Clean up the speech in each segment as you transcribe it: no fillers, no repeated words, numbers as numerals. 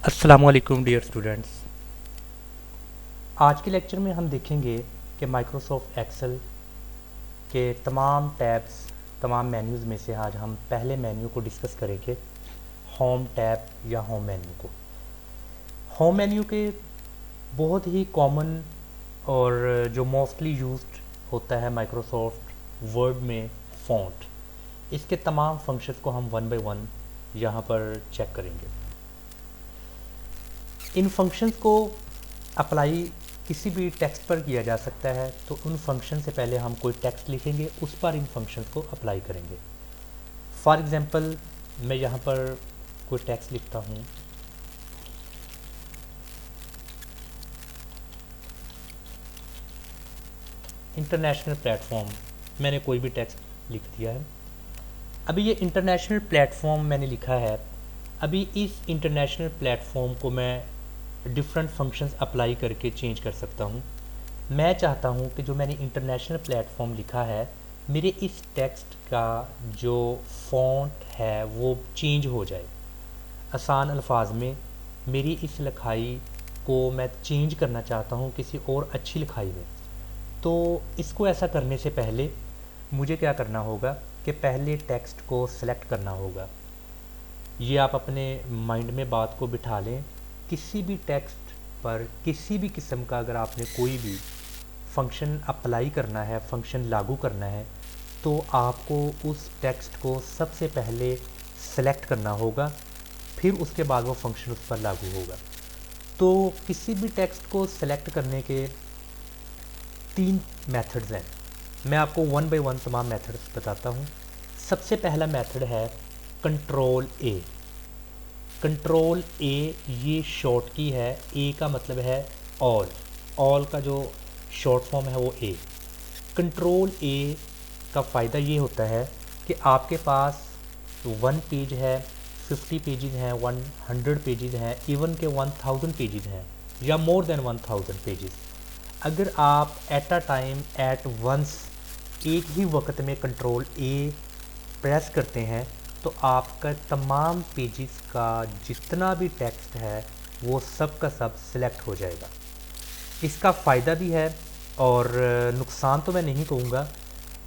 अस्सलाम वालेकुम dear students. आज के लेक्चर में हम देखेंगे कि माइक्रोसॉफ्ट एक्सेल के तमाम टैब्स, तमाम मेन्यूज़ में से आज हम पहले मेन्यू को डिस्कस करेंगे, होम टैब या होम मेन्यू को। होम मेन्यू के बहुत ही कॉमन और जो मोस्टली यूज्ड होता है माइक्रोसॉफ्ट वर्ड में फ़ॉन्ट, इसके तमाम फंक्शंस को हम वन बाय वन यहाँ पर चेक करेंगे। इन फंक्शंस को अप्लाई किसी भी टेक्स्ट पर किया जा सकता है, तो उन फंक्शन से पहले हम कोई टेक्स्ट लिखेंगे, उस पर इन फंक्शंस को अप्लाई करेंगे। फॉर एग्ज़ाम्पल मैं यहाँ पर कोई टेक्स्ट लिखता हूँ, इंटरनेशनल प्लेटफॉर्म, मैंने कोई भी टेक्स्ट लिख दिया है। अभी ये इंटरनेशनल प्लेटफॉर्म मैंने लिखा है। अभी इस इंटरनेशनल प्लेटफॉर्म को मैं डिफरेंट फंक्शंस अप्लाई करके चेंज कर सकता हूँ। मैं चाहता हूँ कि जो मैंने इंटरनेशनल प्लेटफॉर्म लिखा है, मेरे इस टेक्स्ट का जो फ़ॉन्ट है वो चेंज हो जाए। आसान अल्फाज में मेरी इस लिखाई को मैं चेंज करना चाहता हूँ किसी और अच्छी लिखाई में। तो इसको ऐसा करने से पहले मुझे क्या करना होगा कि पहले टेक्स्ट को सिलेक्ट करना होगा। ये आप अपने माइंड में बात को बिठा लें। किसी भी टेक्स्ट पर किसी भी किस्म का अगर आपने कोई भी फंक्शन अप्लाई करना है, फंक्शन लागू करना है, तो आपको उस टेक्स्ट को सबसे पहले सेलेक्ट करना होगा, फिर उसके बाद वो फंक्शन उस पर लागू होगा। तो किसी भी टेक्स्ट को सेलेक्ट करने के 3 मेथड्स हैं। मैं आपको वन बाय वन तमाम मेथड्स बताता हूँ। सबसे पहला मेथड है कंट्रोल ए। कंट्रोल ए ये शॉर्ट की है। ए का मतलब है ऑल का जो शॉर्ट फॉर्म है वो ए। कंट्रोल ए का फ़ायदा ये होता है कि आपके पास 1 पेज है, 50 पेजेस हैं, 100 पेजेस हैं, इवन के 1000 पेजेस हैं या मोर देन 1000 पेजेस। अगर आप at a time at once एक ही वक्त में कंट्रोल ए प्रेस करते हैं, तो आपका तमाम पेजेस का जितना भी टेक्स्ट है वो सब का सब सिलेक्ट हो जाएगा। इसका फ़ायदा भी है और नुकसान तो मैं नहीं कहूँगा।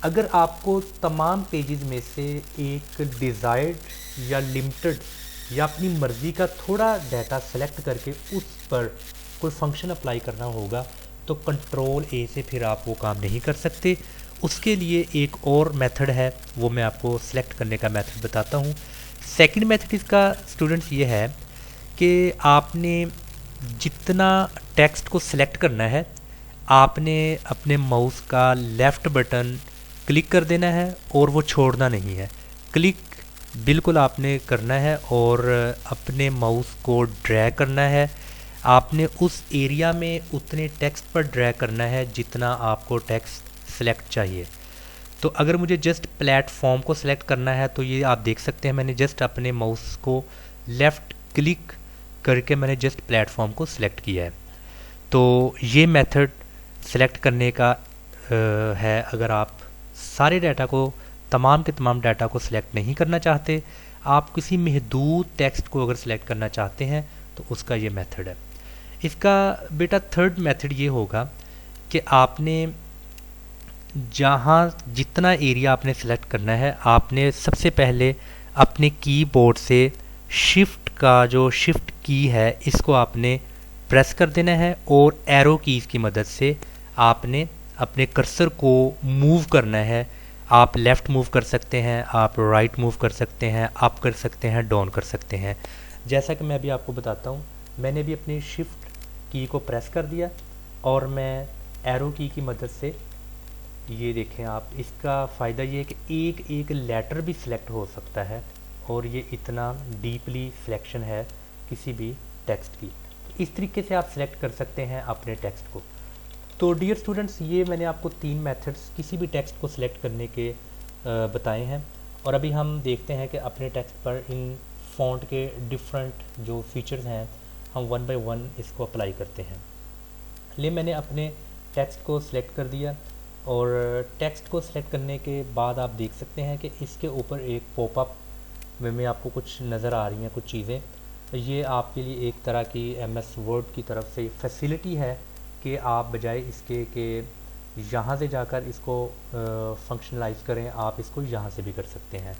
अगर आपको तमाम पेजेस में से एक डिज़ायर्ड या लिमिटेड या अपनी मर्ज़ी का थोड़ा डाटा सेलेक्ट करके उस पर कोई फंक्शन अप्लाई करना होगा, तो कंट्रोल ए से फिर आप वो काम नहीं कर सकते। उसके लिए एक और मेथड है, वो मैं आपको सेलेक्ट करने का मेथड बताता हूँ। सेकंड मेथड इसका स्टूडेंट्स ये है कि आपने जितना टेक्स्ट को सिलेक्ट करना है, आपने अपने माउस का लेफ़्ट बटन क्लिक कर देना है और वो छोड़ना नहीं है। क्लिक बिल्कुल आपने करना है और अपने माउस को ड्रैग करना है। आपने उस एरिया में उतने टेक्स्ट पर ड्रैग करना है जितना आपको टेक्स्ट सेलेक्ट चाहिए। तो अगर मुझे जस्ट प्लेटफॉर्म को सिलेक्ट करना है, तो ये आप देख सकते हैं मैंने जस्ट अपने माउस को लेफ़्ट क्लिक करके मैंने जस्ट प्लेटफॉर्म को सिलेक्ट किया है। तो ये मेथड सेलेक्ट करने का है अगर आप सारे डाटा को, तमाम के तमाम डाटा को सिलेक्ट नहीं करना चाहते, आप किसी महदूद टेक्स्ट को अगर सिलेक्ट करना चाहते हैं, तो उसका ये मेथड है। इसका बेटा थर्ड मेथड ये होगा कि आपने जहाँ जितना एरिया आपने सेलेक्ट करना है, आपने सबसे पहले अपने कीबोर्ड से शिफ्ट का जो शिफ्ट की है इसको आपने प्रेस कर देना है और एरो कीज़ की मदद से आपने अपने कर्सर को मूव करना है। आप लेफ़्ट मूव कर सकते हैं, आप राइट मूव कर सकते हैं, अप कर सकते हैं, डाउन कर सकते हैं। जैसा कि मैं अभी आपको बताता हूँ, मैंने भी अपनी शिफ्ट की को प्रेस कर दिया और मैं एरो की मदद से, ये देखें आप, इसका फ़ायदा ये है कि एक एक लेटर भी सिलेक्ट हो सकता है और ये इतना डीपली सिलेक्शन है किसी भी टेक्स्ट की। तो इस तरीके से आप सिलेक्ट कर सकते हैं अपने टेक्स्ट को। तो डियर स्टूडेंट्स, ये मैंने आपको 3 मेथड्स किसी भी टेक्स्ट को सिलेक्ट करने के बताए हैं। और अभी हम देखते हैं कि अपने टेक्स्ट पर इन फ़ॉन्ट के डिफरेंट जो फीचर्स हैं हम वन बाय वन इसको अप्लाई करते हैं। ले मैंने अपने टेक्स्ट को सिलेक्ट कर दिया और टेक्स्ट को सिलेक्ट करने के बाद आप देख सकते हैं कि इसके ऊपर एक पॉपअप में आपको कुछ नज़र आ रही हैं कुछ चीज़ें। ये आपके लिए एक तरह की MS वर्ड की तरफ से फैसिलिटी है कि आप बजाय इसके कि यहाँ से जाकर इसको फंक्शनलाइज करें, आप इसको यहाँ से भी कर सकते हैं।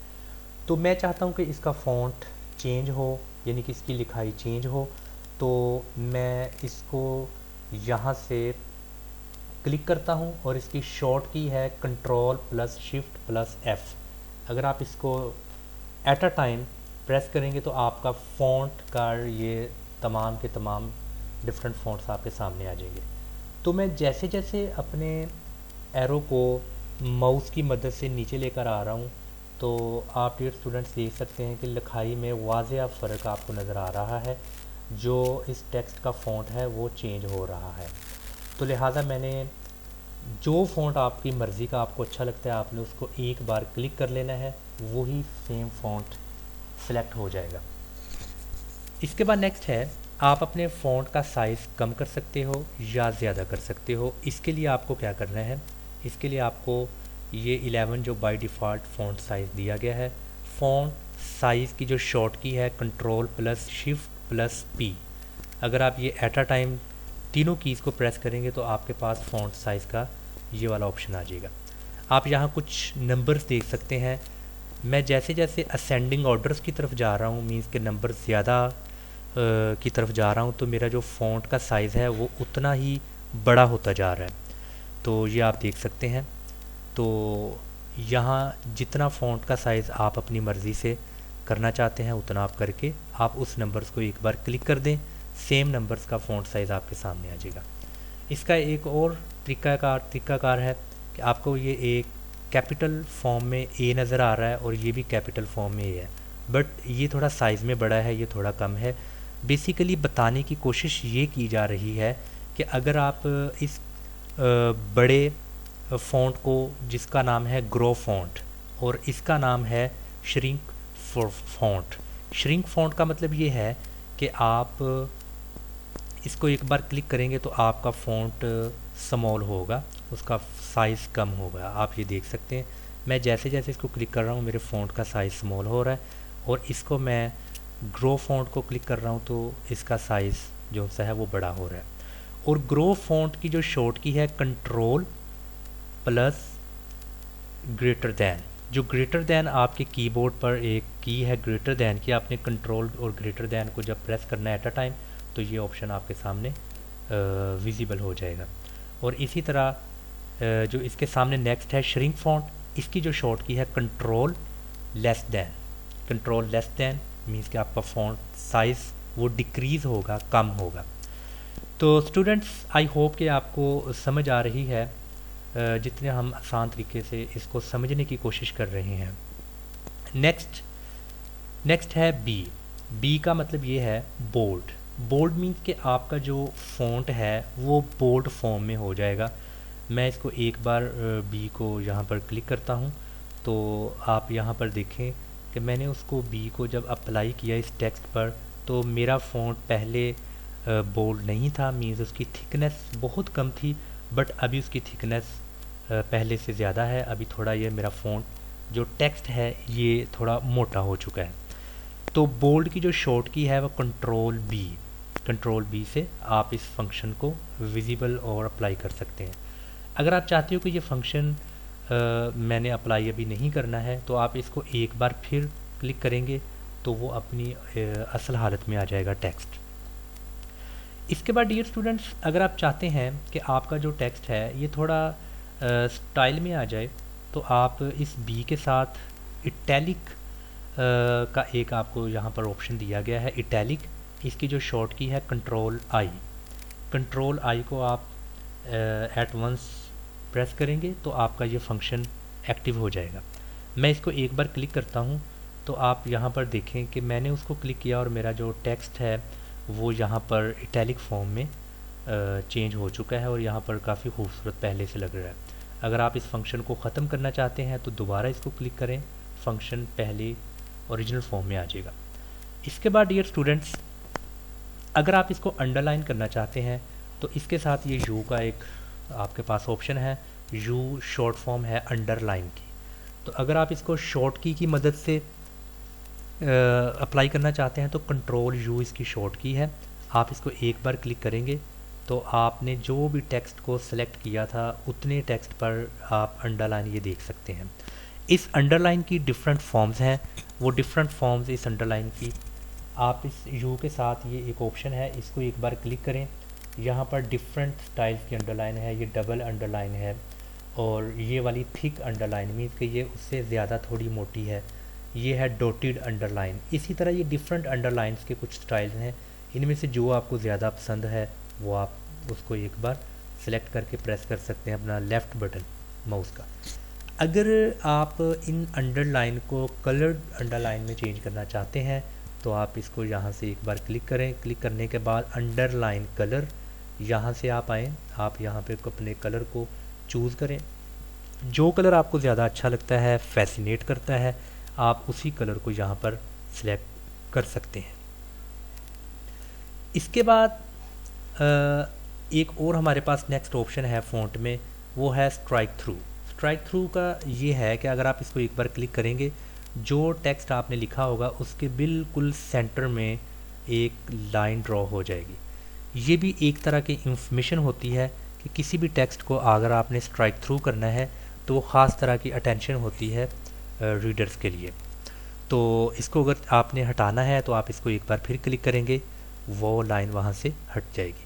तो मैं चाहता हूँ कि इसका फ़ॉन्ट चेंज हो, यानी कि इसकी लिखाई चेंज हो, तो मैं इसको यहाँ से क्लिक करता हूँ और इसकी शॉर्ट की है Ctrl+Shift+F। अगर आप इसको एट अ टाइम प्रेस करेंगे तो आपका फ़ॉन्ट का ये तमाम के तमाम डिफरेंट फ़ॉन्ट्स आपके सामने आ जाएंगे। तो मैं जैसे जैसे अपने एरो को माउस की मदद से नीचे लेकर आ रहा हूँ, तो आप डियर स्टूडेंट्स देख सकते हैं कि लिखाई में वाज़ेह फ़र्क आपको नज़र आ रहा है। जो इस टेक्स्ट का फ़ॉन्ट है वो चेंज हो रहा है। तो लिहाजा मैंने जो फ़ॉन्ट आपकी मर्ज़ी का आपको अच्छा लगता है आपने उसको एक बार क्लिक कर लेना है, वही सेम फ़ॉन्ट सेलेक्ट हो जाएगा। इसके बाद नेक्स्ट है, आप अपने फ़ॉन्ट का साइज़ कम कर सकते हो या ज़्यादा कर सकते हो। इसके लिए आपको क्या करना है, इसके लिए आपको ये 11 जो बाय डिफ़ॉल्ट फ़ॉन्ट साइज़ दिया गया है, फ़ॉन्ट साइज़ की जो शॉर्ट की है Ctrl+Shift+P। अगर आप ये एट अ टाइम तीनों कीज़ को प्रेस करेंगे तो आपके पास फ़ॉन्ट साइज़ का ये वाला ऑप्शन आ जाएगा। आप यहाँ कुछ नंबर्स देख सकते हैं। मैं जैसे जैसे असेंडिंग ऑर्डर्स की तरफ जा रहा हूँ, मीन्स के नंबर ज़्यादा की तरफ जा रहा हूँ, तो मेरा जो फ़ॉन्ट का साइज़ है वो उतना ही बड़ा होता जा रहा है। तो ये आप देख सकते हैं। तो यहाँ जितना फ़ॉन्ट का साइज़ आप अपनी मर्ज़ी से करना चाहते हैं उतना आप करके आप उस नंबर्स को एक बार क्लिक कर दें, सेम नंबर्स का फ़ॉन्ट साइज़ आपके सामने आ जाएगा। इसका एक और तरीक़ाकार है कि आपको ये एक कैपिटल फॉर्म में ए नज़र आ रहा है और ये भी कैपिटल फॉर्म में ए है, बट ये थोड़ा साइज़ में बड़ा है, ये थोड़ा कम है। बेसिकली बताने की कोशिश ये की जा रही है कि अगर आप इस बड़े फ़ॉन्ट को, जिसका नाम है ग्रो फ़ॉन्ट और इसका नाम है श्रिंक फ़ॉन्ट। श्रिंक फ़ॉन्ट का मतलब ये है कि आप इसको एक बार क्लिक करेंगे तो आपका फ़ॉन्ट स्मॉल होगा, उसका साइज़ कम होगा। आप ये देख सकते हैं, मैं जैसे जैसे इसको क्लिक कर रहा हूँ मेरे फ़ॉन्ट का साइज़ स्मॉल हो रहा है, और इसको मैं ग्रो फ़ॉन्ट को क्लिक कर रहा हूँ तो इसका साइज़ जो सा है वो बड़ा हो रहा है। और ग्रो फ़ॉन्ट की जो शॉर्ट की है Ctrl+Greater Than। जो ग्रेटर दैन आपके कीबोर्ड पर एक की है ग्रेटर दैन की, आपने कंट्रोल और ग्रेटर दैन को जब प्रेस करना है एट अ टाइम तो ये ऑप्शन आपके सामने विजिबल हो जाएगा। और इसी तरह जो इसके सामने नेक्स्ट है श्रिंक फ़ॉन्ट, इसकी जो शॉर्ट की है Ctrl+Than। Ctrl+Than मीन्स कि आपका फ़ॉन्ट साइज़ वो डिक्रीज़ होगा, कम होगा। तो स्टूडेंट्स आई होप कि आपको समझ आ रही है, जितने हम आसान तरीके से इसको समझने की कोशिश कर रहे हैं। नेक्स्ट है बी का मतलब ये है बोल्ड। बोल्ड मीन्स कि आपका जो फ़ॉन्ट है वो बोल्ड फॉर्म में हो जाएगा। मैं इसको एक बार बी को यहाँ पर क्लिक करता हूँ तो आप यहाँ पर देखें कि मैंने उसको बी को जब अप्लाई किया इस टेक्स्ट पर तो मेरा फ़ॉन्ट पहले बोल्ड नहीं था, मीन्स उसकी थिकनेस बहुत कम थी, बट अभी उसकी थिकनेस पहले से ज़्यादा है। अभी थोड़ा ये मेरा फ़ॉन्ट जो टेक्स्ट है ये थोड़ा मोटा हो चुका है। तो बोल्ड की जो शॉर्ट की है वो कंट्रोल बी से आप इस फंक्शन को विजिबल और अप्लाई कर सकते हैं। अगर आप चाहते हो कि ये फंक्शन मैंने अप्लाई अभी नहीं करना है तो आप इसको एक बार फिर क्लिक करेंगे तो वो अपनी असल हालत में आ जाएगा टेक्स्ट। इसके बाद डियर स्टूडेंट्स, अगर आप चाहते हैं कि आपका जो टेक्स्ट है ये थोड़ा स्टाइल में आ जाए तो आप इस बी के साथ इटैलिक का एक आपको यहाँ पर ऑप्शन दिया गया है इटैलिक। इसकी जो शॉर्ट की है कंट्रोल आई को आप एट वंस प्रेस करेंगे तो आपका ये फंक्शन एक्टिव हो जाएगा। मैं इसको एक बार क्लिक करता हूँ तो आप यहाँ पर देखें कि मैंने उसको क्लिक किया और मेरा जो टेक्स्ट है वो यहाँ पर इटैलिक फॉर्म में चेंज हो चुका है और यहाँ पर काफ़ी खूबसूरत पहले से लग रहा है। अगर आप इस फंक्शन को ख़त्म करना चाहते हैं तो दोबारा इसको क्लिक करें, फंक्शन पहले ओरिजिनल फॉर्म में आ जाएगा। इसके बाद डियर स्टूडेंट्स, अगर आप इसको अंडरलाइन करना चाहते हैं तो इसके साथ ये यू का एक आपके पास ऑप्शन है, यू शॉर्ट फॉर्म है अंडरलाइन की। तो अगर आप इसको शॉर्ट की मदद से अप्लाई करना चाहते हैं तो कंट्रोल यू इसकी शॉर्ट की है। आप इसको एक बार क्लिक करेंगे तो आपने जो भी टेक्स्ट को सिलेक्ट किया था उतने टेक्स्ट पर आप अंडरलाइन ये देख सकते हैं। इस अंडरलाइन की डिफरेंट फॉर्म्स हैं, वो डिफरेंट फॉर्म्स इस अंडरलाइन की, आप इस यू के साथ ये एक ऑप्शन है, इसको एक बार क्लिक करें। यहाँ पर डिफरेंट स्टाइल्स की अंडरलाइन है, ये डबल अंडरलाइन है और ये वाली थिक अंडरलाइन मीन्स कि ये उससे ज़्यादा थोड़ी मोटी है, ये है डॉटेड अंडरलाइन। इसी तरह ये डिफरेंट अंडरलाइंस के कुछ स्टाइल्स हैं, इनमें से जो आपको ज़्यादा पसंद है वो आप उसको एक बार सेलेक्ट करके प्रेस कर सकते हैं अपना लेफ़्ट बटन माउस का। अगर आप इन अंडरलाइन को कलर्ड अंडरलाइन में चेंज करना चाहते हैं तो आप इसको यहाँ से एक बार क्लिक करें। क्लिक करने के बाद अंडरलाइन कलर, यहाँ से आप आएँ, आप यहाँ पे अपने कलर को चूज़ करें। जो कलर आपको ज़्यादा अच्छा लगता है, फैसिनेट करता है, आप उसी कलर को यहाँ पर सिलेक्ट कर सकते हैं। इसके बाद एक और हमारे पास नेक्स्ट ऑप्शन है फ़ॉन्ट में, वो है स्ट्राइक थ्रू। स्ट्राइक थ्रू का ये है कि अगर आप इसको एक बार क्लिक करेंगे, जो टेक्स्ट आपने लिखा होगा उसके बिल्कुल सेंटर में एक लाइन ड्रॉ हो जाएगी। ये भी एक तरह की इंफॉर्मेशन होती है कि किसी भी टेक्स्ट को अगर आपने स्ट्राइक थ्रू करना है तो वो ख़ास तरह की अटेंशन होती है रीडर्स के लिए। तो इसको अगर आपने हटाना है तो आप इसको एक बार फिर क्लिक करेंगे, वो लाइन वहाँ से हट जाएगी।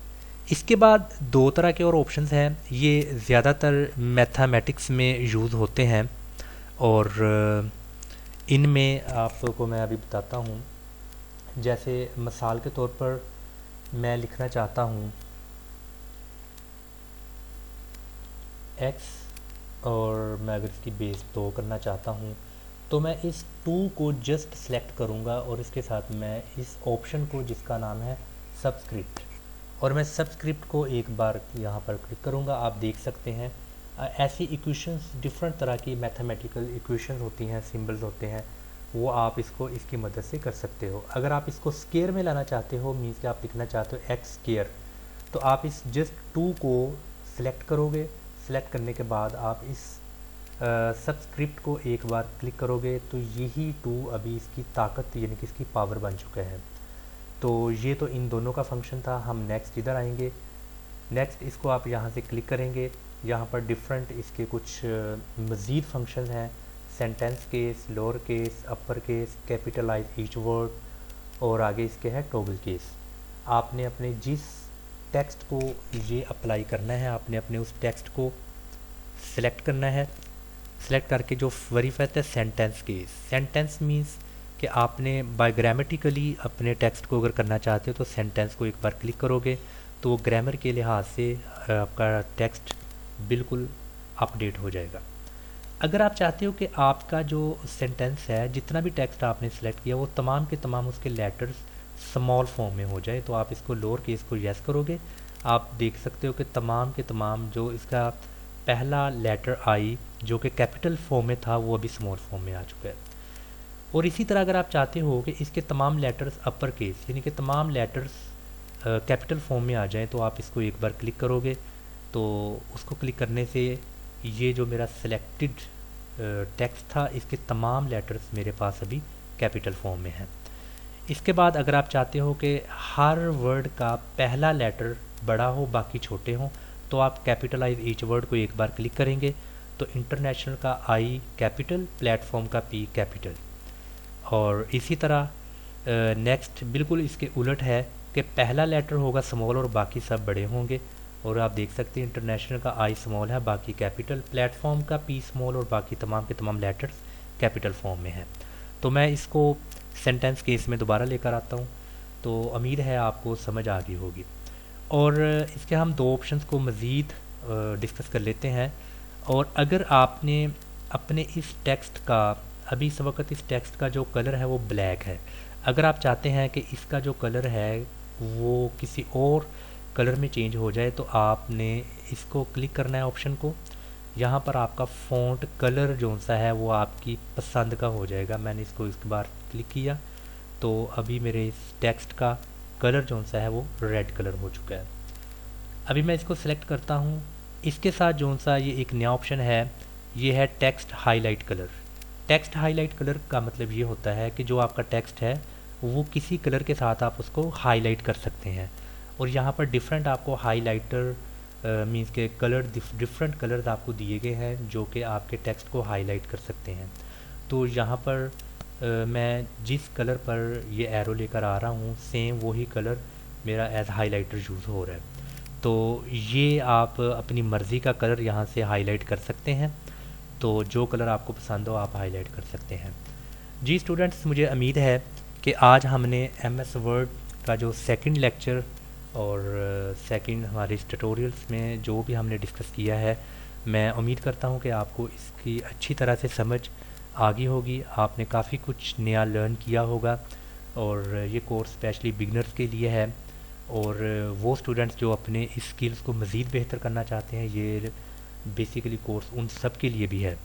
इसके बाद दो तरह के और ऑप्शंस हैं, ये ज़्यादातर मैथमेटिक्स में यूज़ होते हैं और इनमें आपको मैं अभी बताता हूँ। जैसे मिसाल के तौर पर मैं लिखना चाहता हूँ x और मैं अगर इसकी बेस 2 करना चाहता हूँ तो मैं इस 2 को जस्ट सेलेक्ट करूँगा और इसके साथ मैं इस ऑप्शन को जिसका नाम है सबस्क्रिप्ट, और मैं सबस्क्रिप्ट को एक बार यहाँ पर क्लिक करूँगा। आप देख सकते हैं ऐसी इक्वेशंस, डिफरेंट तरह की मैथमेटिकल इक्वेशंस होती हैं, सिंबल्स होते हैं, वो आप इसको इसकी मदद से कर सकते हो। अगर आप इसको स्केयर में लाना चाहते हो, मीन्स कि आप लिखना चाहते हो x स्केयर, तो आप इस जस्ट 2 को सिलेक्ट करोगे। सिलेक्ट करने के बाद आप इस सबस्क्रिप्ट को एक बार क्लिक करोगे तो यही 2 अभी इसकी ताकत यानी कि इसकी पावर बन चुका है। तो ये तो इन दोनों का फंक्शन था। हम नेक्स्ट इधर आएंगे। नेक्स्ट इसको आप यहाँ से क्लिक करेंगे, यहाँ पर डिफरेंट इसके कुछ मज़ीद फंक्शंस हैं, sentence case, lower case, upper case, capitalise each word और आगे इसके है टॉगल केस। आपने अपने जिस टेक्स्ट को ये अप्लाई करना है, आपने अपने उस टेक्स्ट को सिलेक्ट करना है। सिलेक्ट करके जो वेरीफाई है सेंटेंस केस, सेंटेंस मीन्स कि आपने बायोग्रामेटिकली अपने टेक्स्ट को अगर करना चाहते हो तो सेंटेंस को एक बार क्लिक करोगे तो ग्रामर के लिहाज से आपका टेक्स्ट बिल्कुल अपडेट हो जाएगा। अगर आप चाहते हो कि आपका जो सेंटेंस है, जितना भी टेक्स्ट आपने सेलेक्ट किया, वो तमाम के तमाम उसके लेटर्स स्मॉल फॉर्म में हो जाए, तो आप इसको लोअर केस को यस करोगे। आप देख सकते हो कि तमाम के तमाम जो इसका पहला लेटर आई जो कि कैपिटल फॉर्म में था वो अभी स्मॉल फॉर्म में आ चुका है। और इसी तरह अगर आप चाहते हो कि इसके तमाम लेटर्स अपर केस यानी कि तमाम लेटर्स कैपिटल फॉर्म में आ जाएं, तो आप इसको एक बार क्लिक करोगे तो उसको क्लिक करने से ये जो मेरा सिलेक्टेड टेक्स्ट था इसके तमाम लेटर्स मेरे पास अभी कैपिटल फॉर्म में हैं। इसके बाद अगर आप चाहते हो कि हर वर्ड का पहला लेटर बड़ा हो बाकी छोटे हों, तो आप कैपिटलाइज ईच वर्ड को एक बार क्लिक करेंगे तो इंटरनेशनल का आई कैपिटल, प्लेटफॉर्म का पी कैपिटल। और इसी तरह नेक्स्ट बिल्कुल इसके उलट है कि पहला लेटर होगा स्मॉल और बाकी सब बड़े होंगे। और आप देख सकते हैं इंटरनेशनल का आई स्मॉल है बाकी कैपिटल, प्लेटफॉर्म का पी स्मॉल और बाकी तमाम के तमाम लेटर्स कैपिटल फॉर्म में हैं। तो मैं इसको सेंटेंस केस में दोबारा लेकर आता हूँ, तो उम्मीद है आपको समझ आ गई होगी। और इसके हम दो ऑप्शंस को मज़ीद डिस्कस कर लेते हैं। और अगर आपने अपने इस टेक्स्ट का अभी इस वक्त इस टेक्स्ट का जो कलर है वो ब्लैक है, अगर आप चाहते हैं कि इसका जो कलर है वो किसी और कलर में चेंज हो जाए, तो आपने इसको क्लिक करना है ऑप्शन को। यहाँ पर आपका फ़ॉन्ट कलर जो सा है वो आपकी पसंद का हो जाएगा। मैंने इसको एक बार क्लिक किया तो अभी मेरे इस टेक्स्ट का कलर जो सा है वो रेड कलर हो चुका है। अभी मैं इसको सिलेक्ट करता हूँ। इसके साथ जो सा ये एक नया ऑप्शन है, ये है text highlight colour. Text highlight colour का मतलब ये होता है कि जो आपका टेक्स्ट है वो किसी कलर के साथ आप उसको हाईलाइट कर सकते हैं, और यहाँ पर डिफरेंट आपको हाईलाइटर मींस के कलर डिफरेंट कलर्स आपको दिए गए हैं जो कि आपके टेक्स्ट को हाईलाइट कर सकते हैं। तो यहाँ पर मैं जिस कलर पर ये एरो लेकर आ रहा हूँ सेम वही कलर मेरा एज हाईलाइटर यूज़ हो रहा है। तो ये आप अपनी मर्ज़ी का कलर यहाँ से हाईलाइट कर सकते हैं, तो जो कलर आपको पसंद हो आप हाईलाइट कर सकते हैं। जी स्टूडेंट्स, मुझे उम्मीद है कि आज हमने एमएस वर्ड का जो सेकंड लेक्चर और सेकंड हमारे इस ट्यूटोरियल्स में जो भी हमने डिस्कस किया है, मैं उम्मीद करता हूँ कि आपको इसकी अच्छी तरह से समझ आ गई होगी, आपने काफ़ी कुछ नया लर्न किया होगा। और ये कोर्स स्पेशली बिगनर्स के लिए है, और वो स्टूडेंट्स जो अपने स्किल्स को मज़ीद बेहतर करना चाहते हैं, ये बेसिकली कोर्स उन सब के लिए भी है।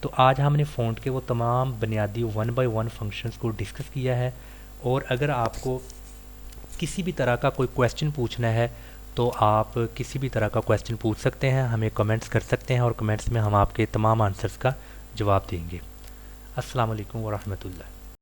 तो आज हमने फ़ॉन्ट के वो तमाम बुनियादी 1 बाय 1 फंक्शंस को डिस्कस किया है, और अगर आपको किसी भी तरह का कोई क्वेश्चन पूछना है तो आप किसी भी तरह का क्वेश्चन पूछ सकते हैं, हमें कमेंट्स कर सकते हैं, और कमेंट्स में हम आपके तमाम आंसर्स का जवाब देंगे। अस्सलाम वालेकुम व रहमतुल्लाह।